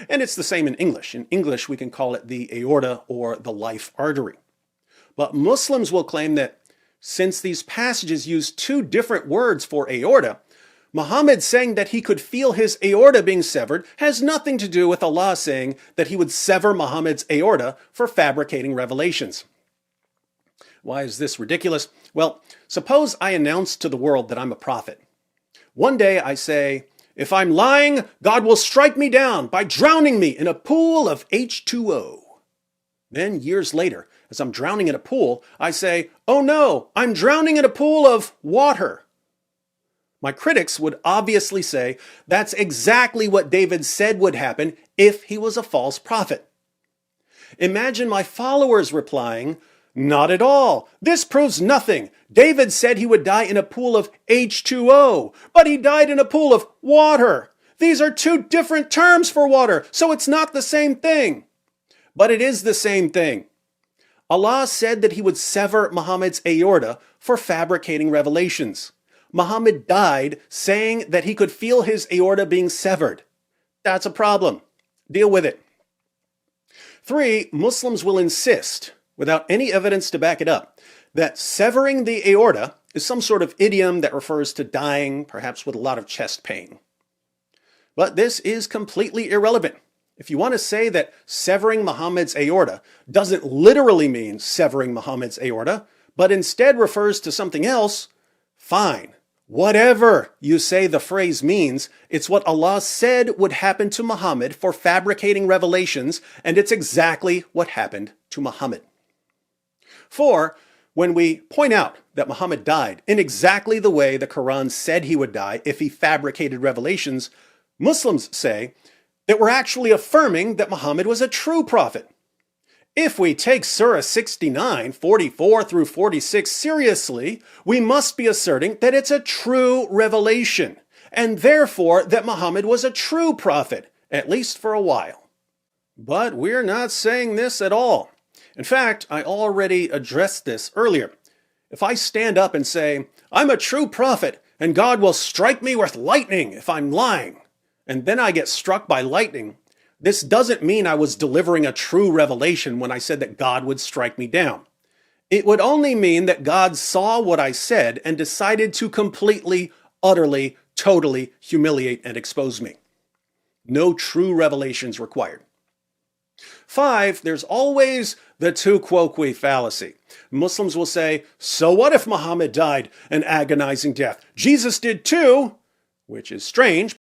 And it's the same in English. In English, we can call it the aorta or the life artery. But Muslims will claim that since these passages use two different words for aorta, Muhammad saying that he could feel his aorta being severed has nothing to do with Allah saying that he would sever Muhammad's aorta for fabricating revelations. Why is this ridiculous? Well, suppose I announce to the world that I'm a prophet. One day I say, if I'm lying, God will strike me down by drowning me in a pool of H2O. Then years later, as I'm drowning in a pool, I say, oh no, I'm drowning in a pool of water. My critics would obviously say that's exactly what David said would happen if he was a false prophet. Imagine my followers replying, not at all. This proves nothing. David said he would die in a pool of H2O, but he died in a pool of water. These are two different terms for water, so it's not the same thing. But it is the same thing. Allah said that he would sever Muhammad's aorta for fabricating revelations. Muhammad died saying that he could feel his aorta being severed. That's a problem. Deal with it. 3, Muslims will insist, without any evidence to back it up, that severing the aorta is some sort of idiom that refers to dying, perhaps with a lot of chest pain. But this is completely irrelevant. If you want to say that severing Muhammad's aorta doesn't literally mean severing Muhammad's aorta, but instead refers to something else, fine. Whatever you say the phrase means, it's what Allah said would happen to Muhammad for fabricating revelations, and it's exactly what happened to Muhammad. 4, when we point out that Muhammad died in exactly the way the Quran said he would die if he fabricated revelations, Muslims say that we're actually affirming that Muhammad was a true prophet. If we take Surah 69, 44 through 46 seriously, we must be asserting that it's a true revelation, and therefore that Muhammad was a true prophet, at least for a while. But we're not saying this at all. In fact, I already addressed this earlier. If I stand up and say, I'm a true prophet, and God will strike me with lightning if I'm lying, and then I get struck by lightning, this doesn't mean I was delivering a true revelation when I said that God would strike me down. It would only mean that God saw what I said and decided to completely, utterly, totally humiliate and expose me. No true revelations required. 5, there's always the tu quoque fallacy. Muslims will say, so what if Muhammad died an agonizing death? Jesus did too, which is strange